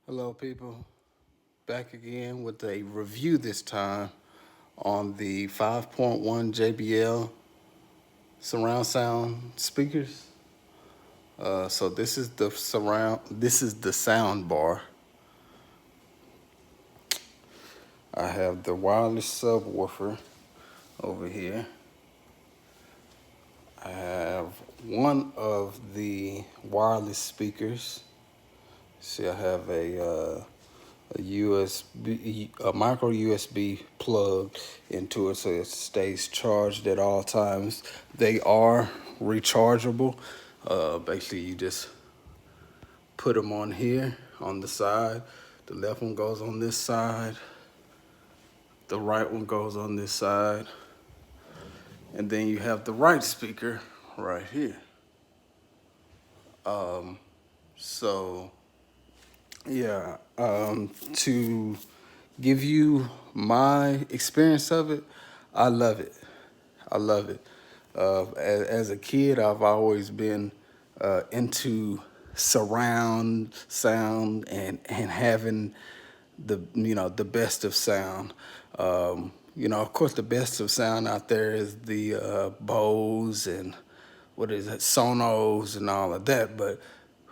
Hello, people. Back again with a review this time on the 5.1 JBL surround sound speakers. So this is the sound bar. I have the wireless subwoofer over here. I have one of the wireless speakers. See, I have a USB, a micro USB plug into it so it stays charged at all times. They are rechargeable. Basically, you just put them on here on the side. The left one goes on this side. The right one goes on this side. And then you have the right speaker right here. So yeah, to give you my experience of it, I love it. I love it. As a kid, I've always been into surround sound and having the best of sound. Of course, the best of sound out there is the Bose and what is it, Sonos and all of that. But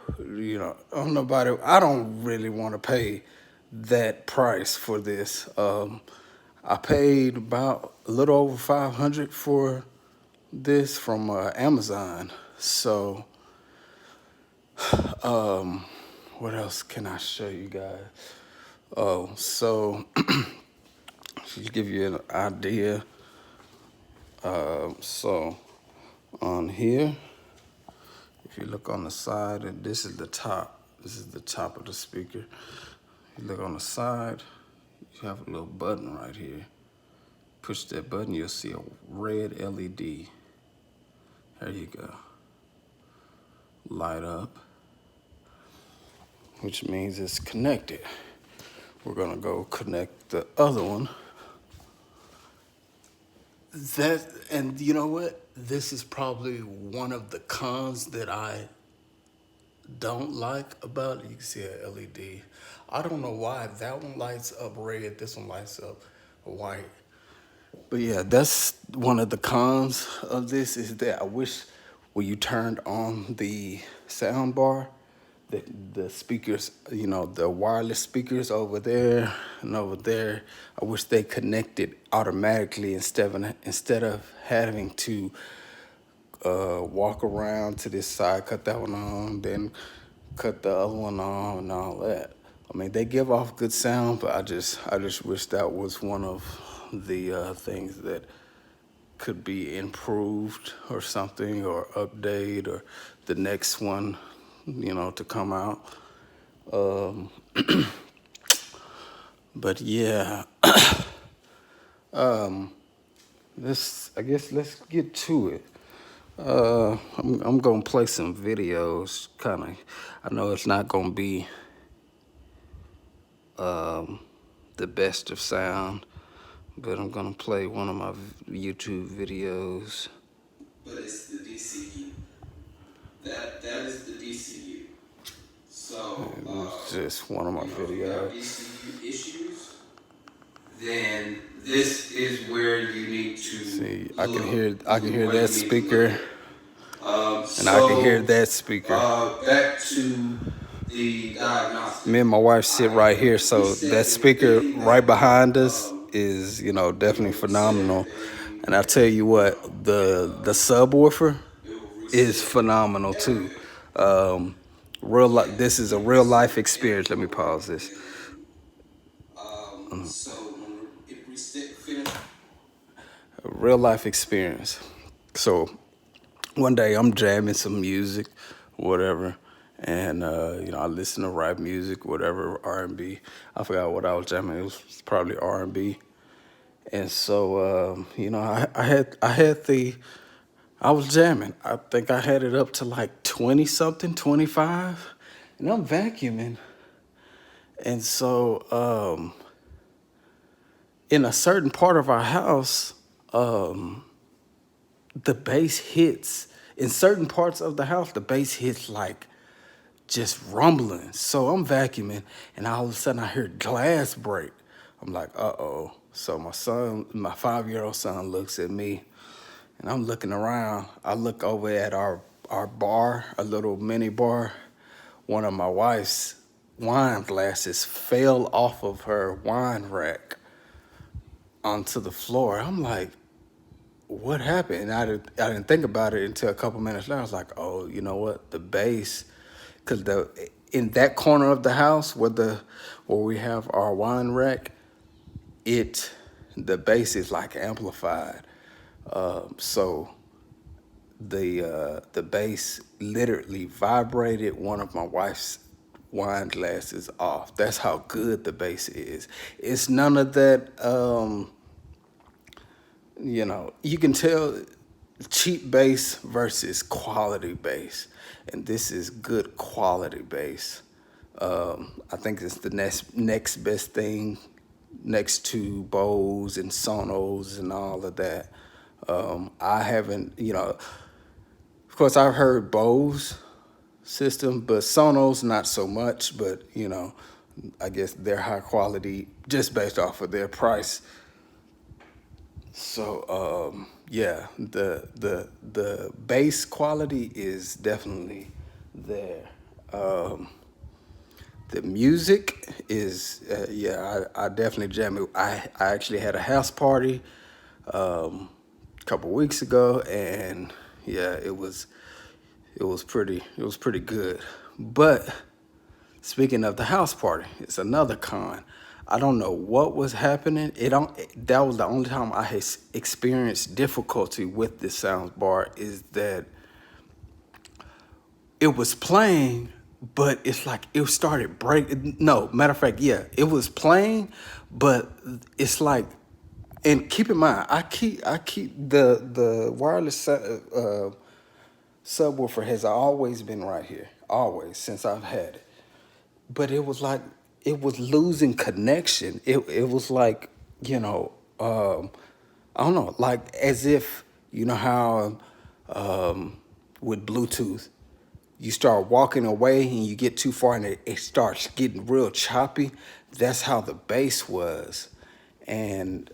I don't really want to pay that price for this. I paid about a little over 500 for this from Amazon. So, what else can I show you guys? Oh, so to give you an idea. So on here, if you look on the side, and this is the top. This is the top of the speaker. You look on the side, you have a little button right here. Push that button, you'll see a red LED. There you go. Light up, which means it's connected. We're gonna go connect the other one. And you know what? This is probably one of the cons that I don't like about it. You can see a LED. I don't know why that one lights up red, this one lights up white. But yeah, that's one of the cons of this is that I wish when you turned on the sound bar, the speakers, the wireless speakers over there and over there, I wish they connected automatically instead of having to walk around to this side, cut that one on, then cut the other one on and all that. I mean, they give off good sound, but I just wish that was one of the things that could be improved or something, or update, or the next one, to come out. But yeah, I guess let's get to it. I'm gonna play some videos. I know it's not gonna be the best of sound, but I'm gonna play one of my YouTube videos. But it's the DCU. That is the DCU. So it's just one of my videos. If you have DCU issues, then this is where you need to see. I can hear that speaker, and I can hear that speaker. Back to the diagnostic. Me and my wife sit right here, so that speaker right behind us is, definitely phenomenal. And I tell you what, the subwoofer is phenomenal too. This is a real life experience. Let me pause this. A real life experience. So one day I'm jamming some music, whatever, and I listen to rap music, whatever, R&B. I forgot what I was jamming. It was probably R&B. And so I was jamming. I think I had it up to like 20 something, 25, and I'm vacuuming. And so in a certain part of our house, the bass hits. In certain parts of the house, the bass hits like just rumbling. So I'm vacuuming, and all of a sudden I hear glass break. I'm like, uh-oh. So my son, my 5-year-old son, looks at me, and I'm looking around. I look over at our bar, a little mini bar. One of my wife's wine glasses fell off of her wine rack onto the floor. I'm like, what happened? And I didn't think about it until a couple minutes later. I was like, oh, you know what? The bass, because in that corner of the house where we have our wine rack, the bass is like amplified. So the bass literally vibrated one of my wife's wine glasses off. That's how good the bass is. It's none of that. You can tell cheap bass versus quality bass, and this is good quality bass. I think it's the next best thing, next to Bose and Sonos and all of that. I haven't, of course, I've heard Bose system, but Sonos not so much. But I guess they're high quality just based off of their price. So yeah, the bass quality is definitely there. The music is I definitely jam it. I actually had a house party a couple weeks ago, and yeah, it was pretty good. But speaking of the house party, it's another con. I don't know what was happening. That was the only time I had experienced difficulty with this sound bar, is that it was playing, but it's like it started breaking. No, matter of fact, yeah, it was playing, but it's like, and keep in mind, I keep the wireless subwoofer has always been right here, always since I've had it. But it was like it was losing connection. It was like, I don't know, like as if how with Bluetooth you start walking away and you get too far and it starts getting real choppy. That's how the bass was, and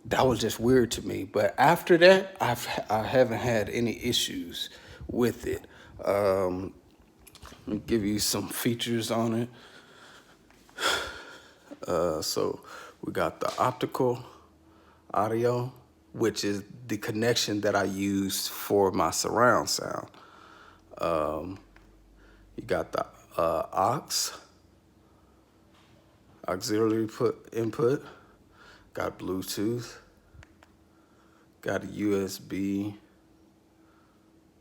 that was just weird to me. But after that, I haven't had any issues with it. Let me give you some features on it. So we got the optical audio, which is the connection that I use for my surround sound. You got the auxiliary input, got Bluetooth, got a USB,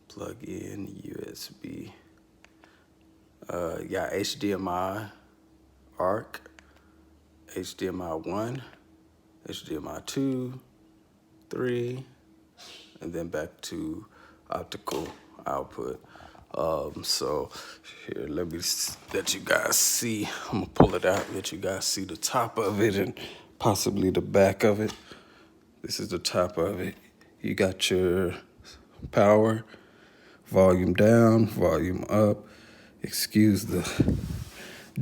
plug in USB. You got HDMI, ARC, HDMI 1, HDMI 2, 3, and then back to optical output. So here, let me let you guys see. I'm gonna pull it out, let you guys see the top of it and possibly the back of it. This is the top of it. You got your power, volume down, volume up. Excuse the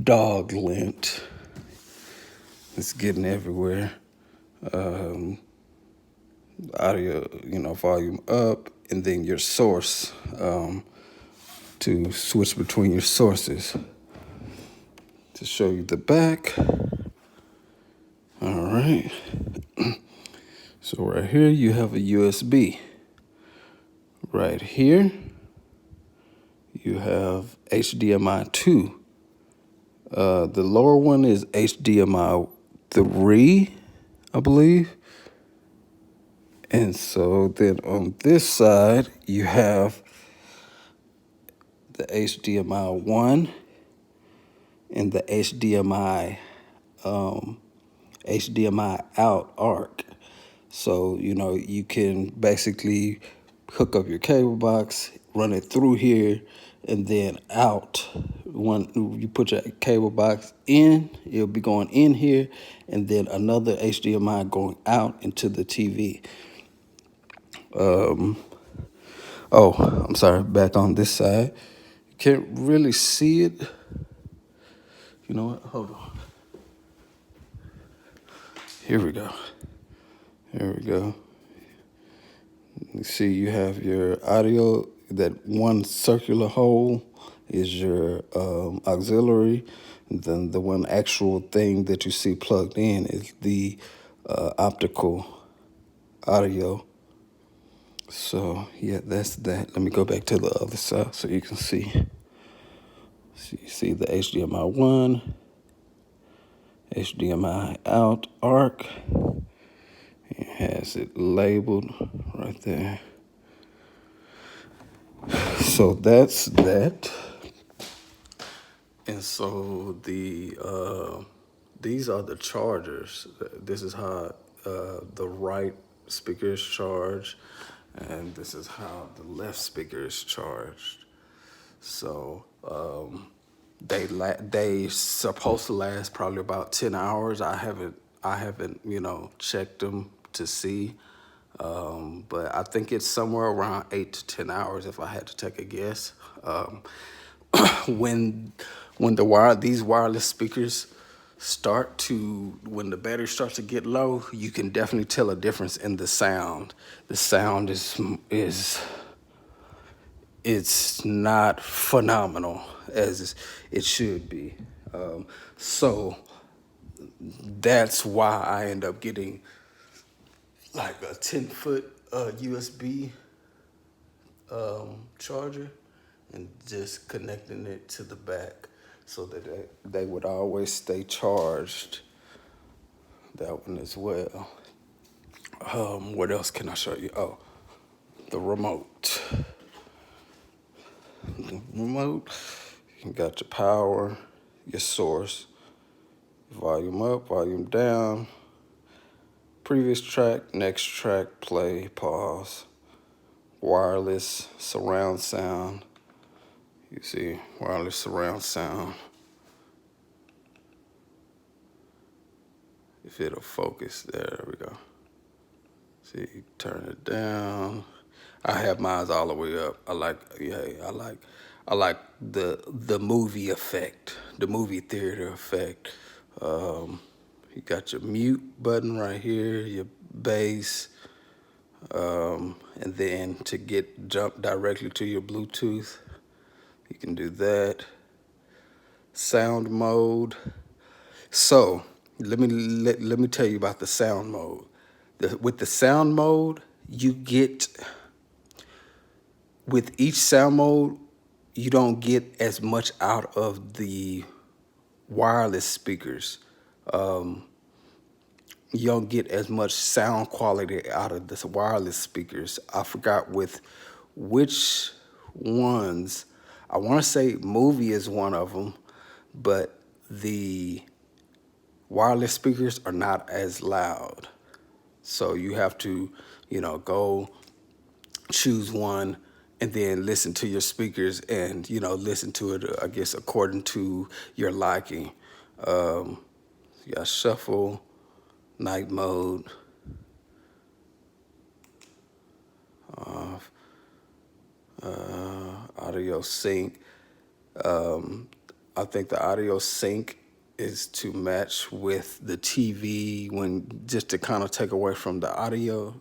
dog lint. It's getting everywhere. Audio, volume up, and then your source, to switch between your sources. To show you the back. All right. So right here you have a USB. Right here you have HDMI 2. The lower one is HDMI 3, I believe. And so then on this side, you have the HDMI 1 and the HDMI out ARC. So, you can basically hook up your cable box, run it through here, and then out. When you put your cable box in, it'll be going in here, and then another HDMI going out into the TV. I'm sorry, back on this side, Can't really see it. You know what? Hold on. Here we go. Here we go. You see, you have your audio. That one circular hole is your auxiliary. And then the one actual thing that you see plugged in is the optical audio. So yeah, that's that. Let me go back to the other side so you can see. So you see the HDMI 1, HDMI out ARC. It has it labeled right there. So that's that. And so these are the chargers. This is how the right speaker is charged, and this is how the left speaker is charged. So they supposed to last probably about 10 hours. I haven't checked them to see, but I think it's somewhere around 8 to 10 hours if I had to take a guess. When these wireless speakers when the battery starts to get low, you can definitely tell a difference in the sound. The sound it's not phenomenal as it should be. So that's why I end up getting like a 10-foot USB charger and just connecting it to the back so that they would always stay charged. That one as well. What else can I show you? Oh, the remote. The remote, you got your power, your source, volume up, volume down, previous track, next track, play, pause, wireless, surround sound. You see, wireless surround sound. If it'll focus, there we go. See, turn it down. I have mine all the way up. I like the movie effect, the movie theater effect. You got your mute button right here, your bass, and then to jump directly to your Bluetooth, you can do that. Sound mode. So let me tell you about the sound mode. With the sound mode, with each sound mode, you don't get as much out of the wireless speakers. You don't get as much sound quality out of the wireless speakers. I forgot with which ones. I want to say movie is one of them, but the wireless speakers are not as loud. So you have to, go choose one and then listen to your speakers and, listen to it, I guess, according to your liking. You got shuffle, night mode, audio sync. I think the audio sync is to match with the TV just to kind of take away from the audio,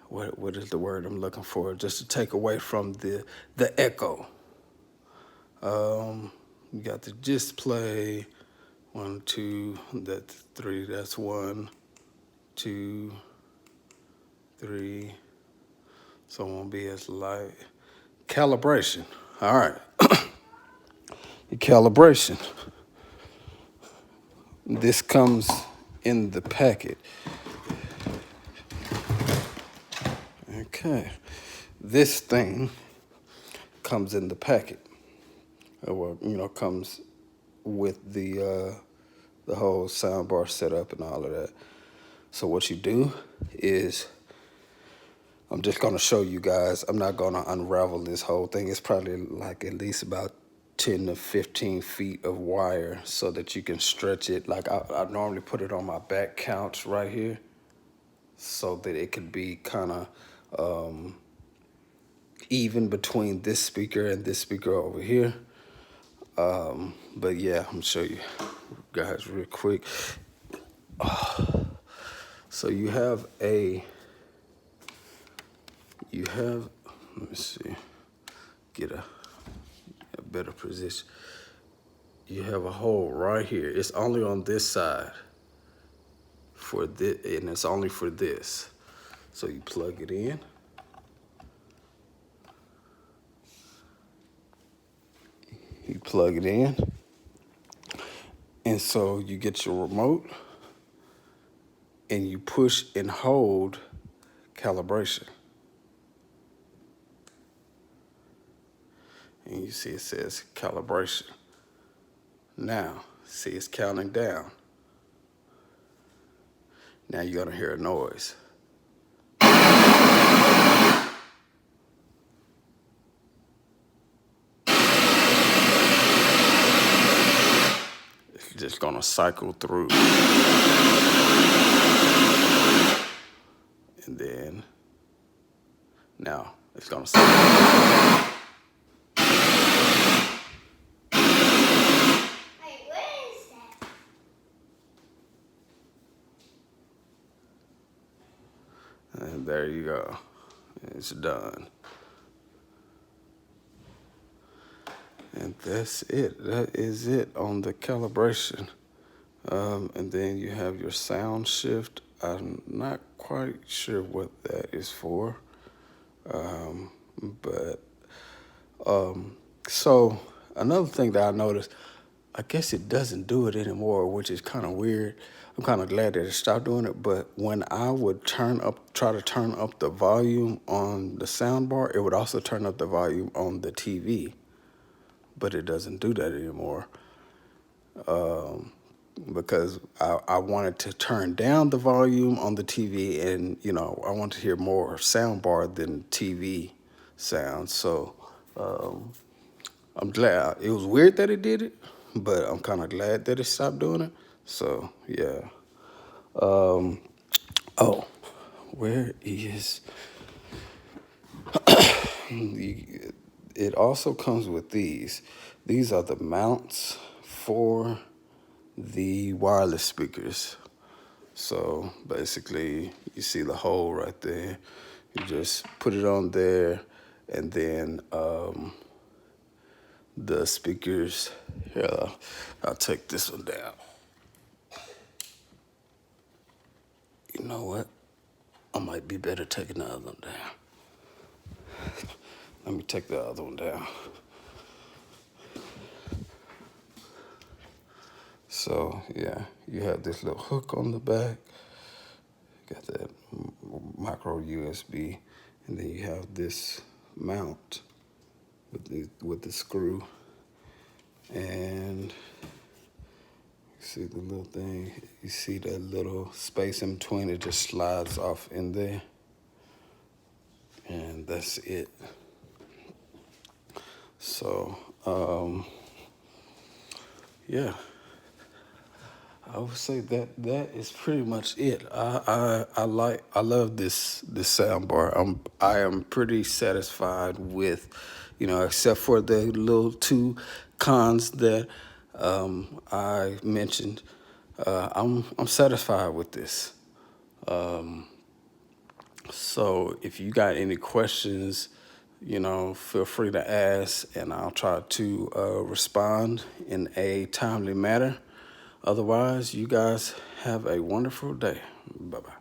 what is the word I'm looking for? Just to take away from the echo. You got the display, 1, 2, that's 3, that's 1, 2, 3. So it won't be as light. Calibration. All right. The calibration. This comes in the packet. Okay. This thing comes in the packet. Well, comes with the whole soundbar setup and all of that. So what you do is, I'm just gonna show you guys. I'm not gonna unravel this whole thing. It's probably like at least about 10 to 15 feet of wire so that you can stretch it. Like I normally put it on my back couch right here so that it could be kind of even between this speaker and this speaker over here. But yeah, I'm gonna show you guys real quick. So you have, let me see, get a better position. You have a hole right here. It's only on this side for this, and it's only for this. So you plug it in. You plug it in. And so you get your remote and you push and hold calibration. And you see it says calibration. Now, see it's counting down. Now you're gonna hear a noise. It's just gonna cycle through. And then, now it's gonna cycle. And there you go. It's done. And that's it. That is it on the calibration. And then you have your sound shift. I'm not quite sure what that is for. So another thing that I noticed, I guess it doesn't do it anymore, which is kind of weird. I'm kind of glad that it stopped doing it, but when I would try to turn up the volume on the soundbar, it would also turn up the volume on the TV, but it doesn't do that anymore. Because I wanted to turn down the volume on the TV, and I want to hear more soundbar than TV sound. So I'm glad. It was weird that it did it, but I'm kind of glad that it stopped doing it. So yeah. Oh, where is? It also comes with these. These are the mounts for the wireless speakers. So basically, you see the hole right there. You just put it on there, and then the speakers. Here, I'll take this one down. You know what? I might be better taking the other one down. Let me take the other one down. So yeah, you have this little hook on the back. You got that micro USB, and then you have this mount with the screw, and you see the little thing. You see that little space in between. It just slides off in there, and that's it. So yeah. I would say that is pretty much it. I love this soundbar. I am pretty satisfied with, except for the little two cons that I mentioned. I'm satisfied with this. So if you got any questions, feel free to ask, and I'll try to respond in a timely manner. Otherwise, you guys have a wonderful day. Bye-bye.